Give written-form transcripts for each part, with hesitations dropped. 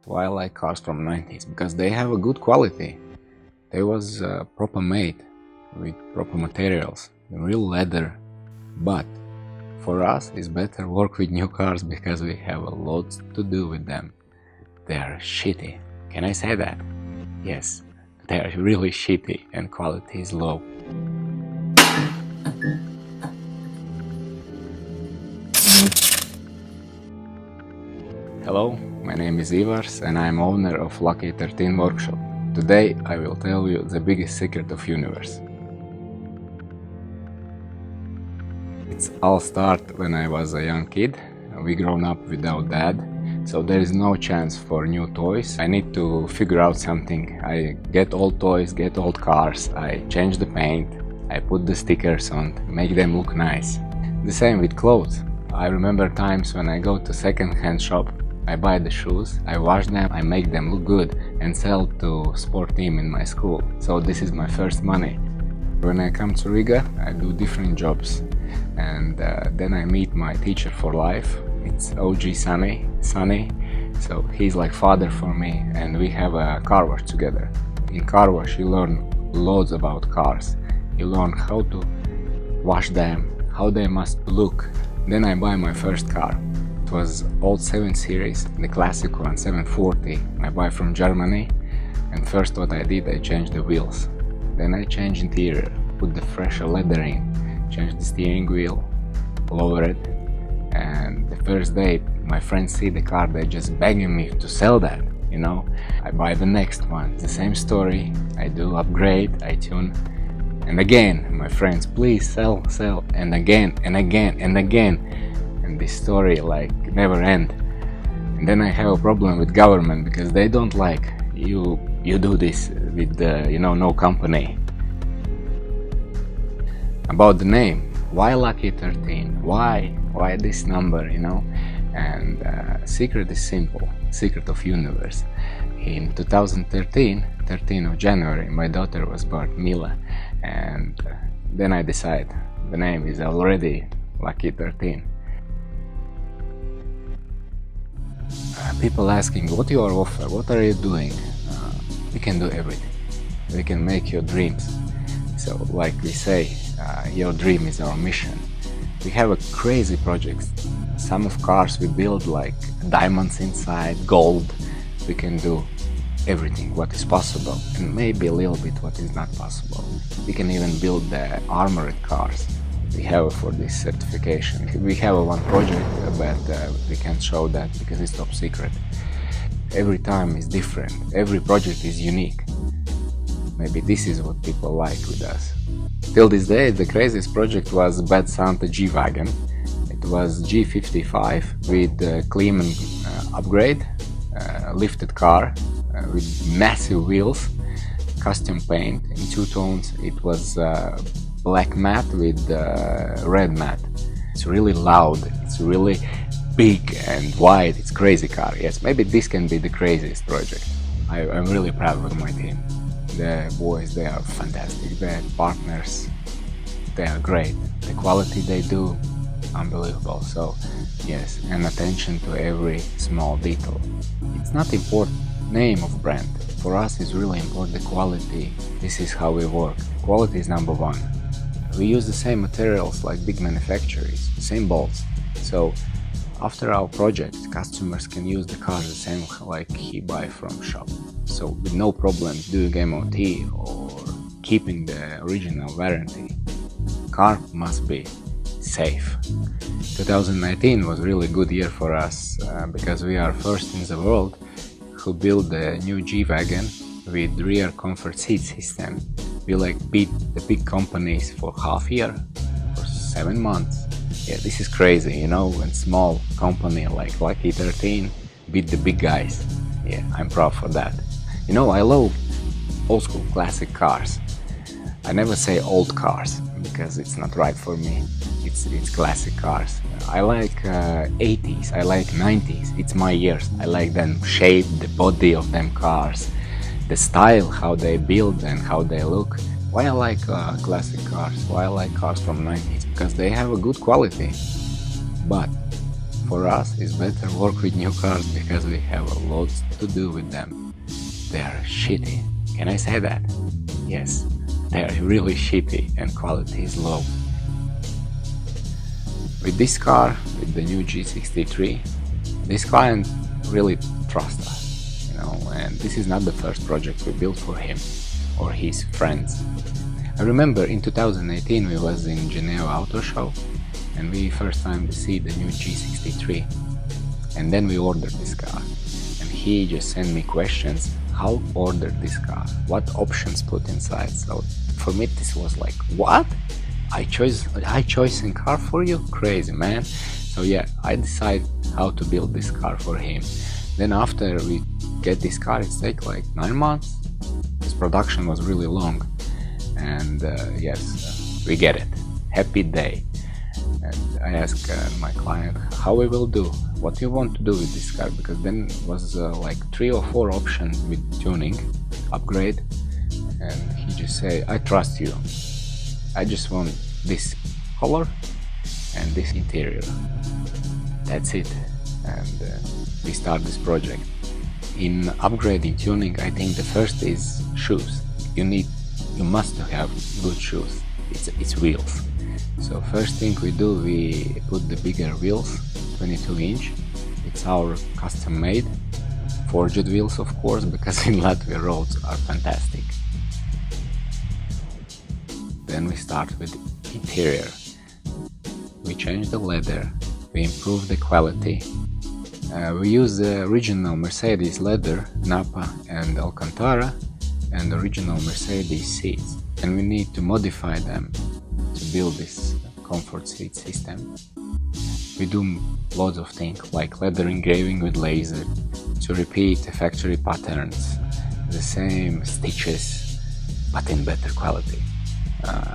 Why I like cars from 90s? Because they have a good quality. They was proper made with proper materials, real leather. But for us it's better work with new cars because we have a lot to do with them. They are shitty. Can I say that? Yes, they are really shitty and quality is low. Hello, my name is Ivars and I am owner of Lucky 13 Workshop. Today I will tell you the biggest secret of universe. It's all started when I was a young kid. We grown up without dad, so there is no chance for new toys. I need to figure out something. I get old toys, get old cars, I change the paint, I put the stickers on, make them look nice. The same with clothes. I remember times when I go to second-hand shop, I buy the shoes, I wash them, I make them look good and sell to sport team in my school. So this is my first money. When I come to Riga, I do different jobs, and then I meet my teacher for life. It's OG Sunny. So he's like father for me, and we have a car wash together. In car wash you learn loads about cars. You learn how to wash them, how they must look. Then I buy my first car. It was old 7 Series, the classic one, 740. I buy from Germany, and first what I did, I changed the wheels. Then I changed interior, put the fresher leather in, changed the steering wheel, lower it, and the first day my friends see the car, they just begging me to sell that, you know. I buy the next one, the same story, I do upgrade, I tune, and again my friends, please sell, and again and again and again, and this story like never end. And then I have a problem with government because they don't like you do this with no company. About the name, why Lucky 13? Why this number, And secret is simple, secret of universe. In 2013, 13th of January, my daughter was born, Mila, and then I decide the name is already Lucky 13. People asking, what you are offer, what are you doing? We can do everything. We can make your dreams. So like we say, your dream is our mission. We have a crazy projects. Some of cars we build like diamonds inside, gold. We can do everything what is possible and maybe a little bit what is not possible. We can even build the armored cars. We have for this certification. We have one project, but we can't show that because it's top secret. Every time is different. Every project is unique. Maybe this is what people like with us. Till this day, the craziest project was bad Santa G-Wagen. It was G55 with clean upgrade, lifted car with massive wheels, custom paint in 2 tones. It was black matte with red matte. It's really loud, it's really big and wide, it's crazy car. Yes, maybe this can be the craziest project. I'm really proud of my team. The boys, they are fantastic. The partners, they are great. The quality they do, unbelievable. So yes, and attention to every small detail. It's not important name of brand. For us it's really important the quality. This is how we work. Quality is number one. We use the same materials like big manufacturers, same bolts. So after our project, customers can use the cars the same like he buy from shop. So with no problem doing MOT or keeping the original warranty. Car must be safe. 2019 was really good year for us because we are first in the world who built the new G-Wagen with rear comfort seat system. We beat the big companies for half year, for 7 months. Yeah, this is crazy, when small company like Lucky 13 beat the big guys. Yeah, I'm proud for that. I love old school classic cars. I never say old cars because it's not right for me. It's classic cars. I like 80s, I like 90s. It's my years. I like them shape, the body of them cars, the style, how they build and how they look. Why I like classic cars? Why I like cars from 90s? Because they have a good quality. But for us it's better work with new cars because we have a lot to do with them. They are shitty. Can I say that? Yes, they are really shitty and quality is low. With this car, with the new G63, this client really trusts us, you know, and this is not the first project we built for him or his friends. I remember in 2018 we was in Geneva Auto Show and we first time to see the new G63, and then we ordered this car and he just sent me questions how ordered this car, what options put inside. So for me this was like, what? I choice a car for you? Crazy, man. So yeah, I decided how to build this car for him. Then after we get this car, it takes like 9 months. This production was really long, and yes, we get it. Happy day. And I asked my client how we will do, what you want to do with this car, because then was like 3 or 4 options with tuning, upgrade, and he just say, I trust you. I just want this color and this interior. That's it. And we start this project. In upgrading tuning, I think the first is shoes. You must have good shoes. It's wheels. So first thing we do, we put the bigger wheels, 22-inch. It's our custom made, forged wheels of course, because in Latvia roads are fantastic. Then we start with interior. We change the leather, we improve the quality. We use the original Mercedes leather, Napa and Alcantara, and original Mercedes seats, and we need to modify them to build this comfort seat system. We do lots of things like leather engraving with laser to repeat factory patterns, the same stitches but in better quality.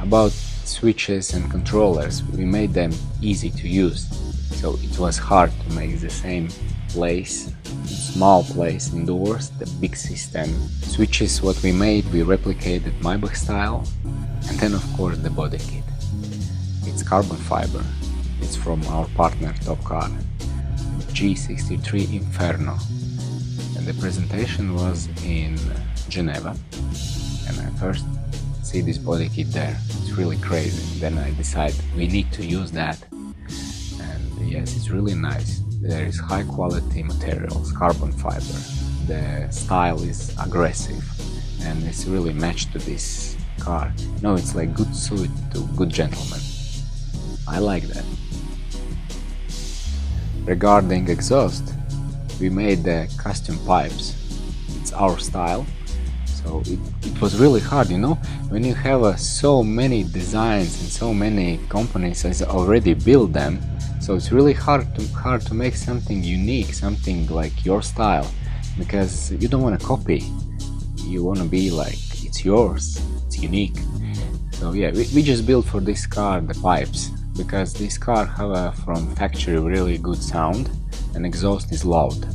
About switches and controllers, we made them easy to use, so it was hard to make the same place, small place indoors, the big system. Switches what we made, we replicated Maybach style, and then of course the body kit. It's carbon fiber, it's from our partner Top Car, G63 Inferno, and the presentation was in Geneva, and I first see this body kit there. It's really crazy. Then I decided we need to use that, and yes, it's really nice. There is high quality materials, carbon fiber. The style is aggressive and it's really matched to this car. No, it's like good suit to good gentleman. I like that. Regarding exhaust, we made the custom pipes. It's our style. So it was really hard, you know, when you have so many designs and so many companies has already built them, so it's really hard to make something unique, something like your style, because you don't want to copy, you want to be like it's yours, it's unique. So yeah, we just built for this car the pipes, because this car have from factory really good sound and exhaust is loud.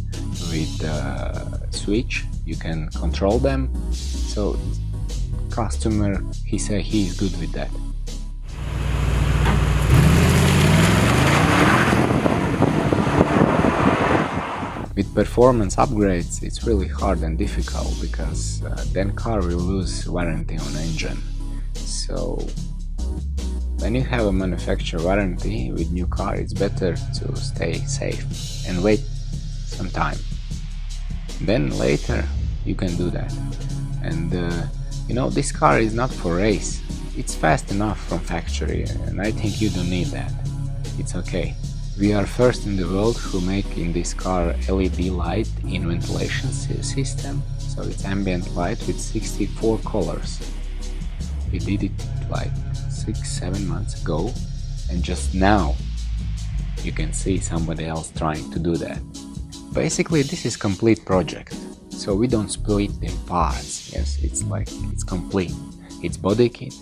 With the switch you can control them, so customer, he said he is good with that. With performance upgrades it's really hard and difficult, because then car will lose warranty on engine. So when you have a manufacturer warranty with new car, it's better to stay safe and wait some time. Then later you can do that. And you know, this car is not for race. It's fast enough from factory, and I think you don't need that. It's okay. We are first in the world who make in this car LED light in ventilation system. So it's ambient light with 64 colors. We did it like 6-7 months ago, and just now you can see somebody else trying to do that. Basically this is complete project, so we don't split in parts. Yes, it's like it's complete. It's body kit,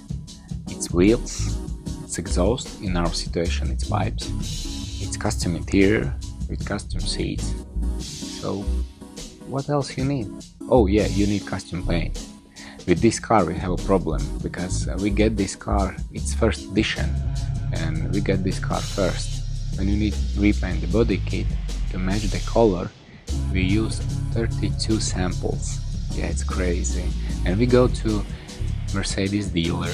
it's wheels, it's exhaust, in our situation it's pipes, it's custom interior with custom seats. So what else you need? Oh yeah, you need custom paint. With this car we have a problem, because we get this car, it's first edition, and we get this car first. when you need to repaint the body kit to match the color, we use 32 samples. Yeah, it's crazy. And we go to Mercedes dealer,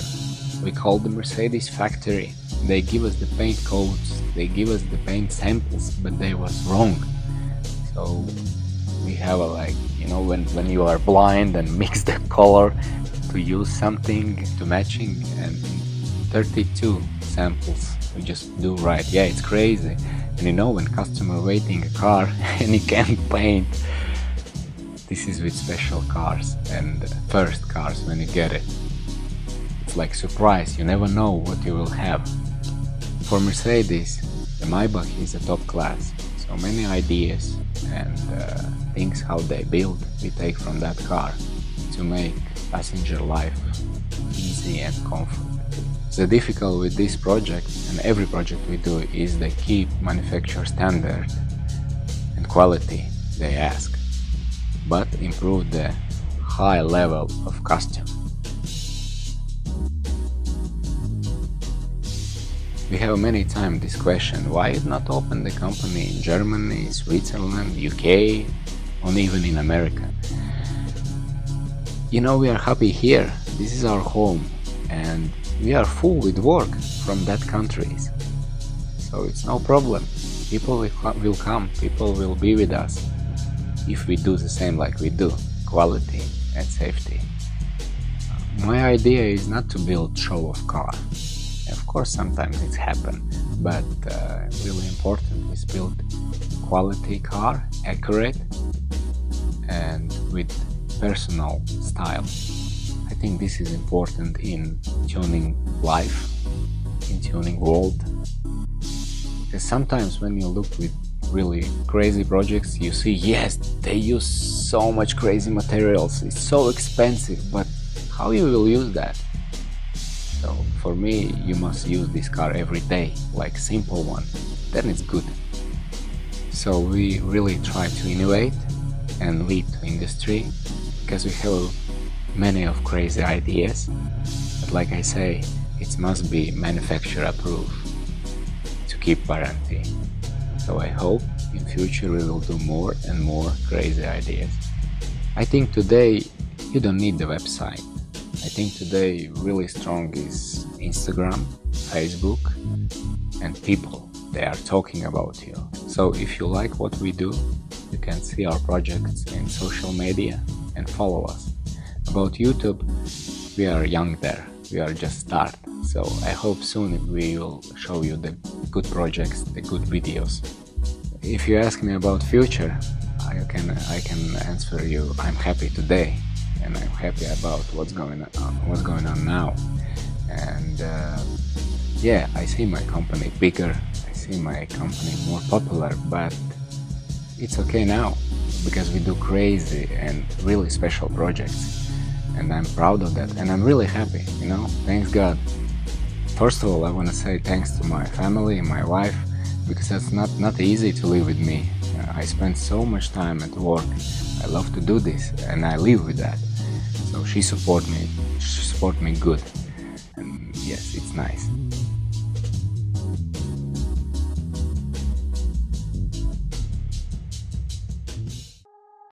we call the Mercedes factory, they give us the paint codes, they give us the paint samples, but they was wrong. So we have a, like, you know, when you are blind and mix the color to use something to matching, and 32 samples we just do right. Yeah, it's crazy. And you know, when customer waiting a car and he can't paint, this is with special cars and first cars when you get it. It's like surprise, you never know what you will have. For Mercedes, the Maybach is a top class. So many ideas and things how they build, we take from that car to make passenger life easy and comfort. The difficult with this project and every project we do is they keep manufacturer standard and quality they ask, but improve the high level of custom. We have many times this question, why not open the company in Germany, Switzerland, UK, or even in America? You know, we are happy here, this is our home, and we are full with work from that countries. So it's no problem, people will come, people will be with us if we do the same like we do, quality and safety. My idea is not to build show-off car. Of course, sometimes it's happened, but really important is build quality car, accurate and with personal style. I think this is important in tuning life, in tuning world. Because sometimes when you look with really crazy projects, you see, yes, they use so much crazy materials, it's so expensive, but how you will use that? So for me, you must use this car every day, like simple one, then it's good. So we really try to innovate and lead to industry, because we have many of crazy ideas, but like I say, it must be manufacturer approved to keep warranty. So I hope in future we will do more and more crazy ideas. I think today you don't need the website. I think today really strong is Instagram, Facebook, and people, they are talking about you. So if you like what we do, you can see our projects in social media and follow us. About YouTube, we are young there, we are just start. So I hope soon we will show you the good projects, the good videos. If you ask me about future, I can answer you, I'm happy today. And I'm happy about what's going on now, and yeah, I see my company bigger, I see my company more popular, but it's okay now because we do crazy and really special projects, and I'm proud of that, and I'm really happy, you know, thanks God. First of all, I want to say thanks to my family and my wife, because that's not easy to live with me. I spend so much time at work, I love to do this and I live with that. So she support me good, and yes, it's nice.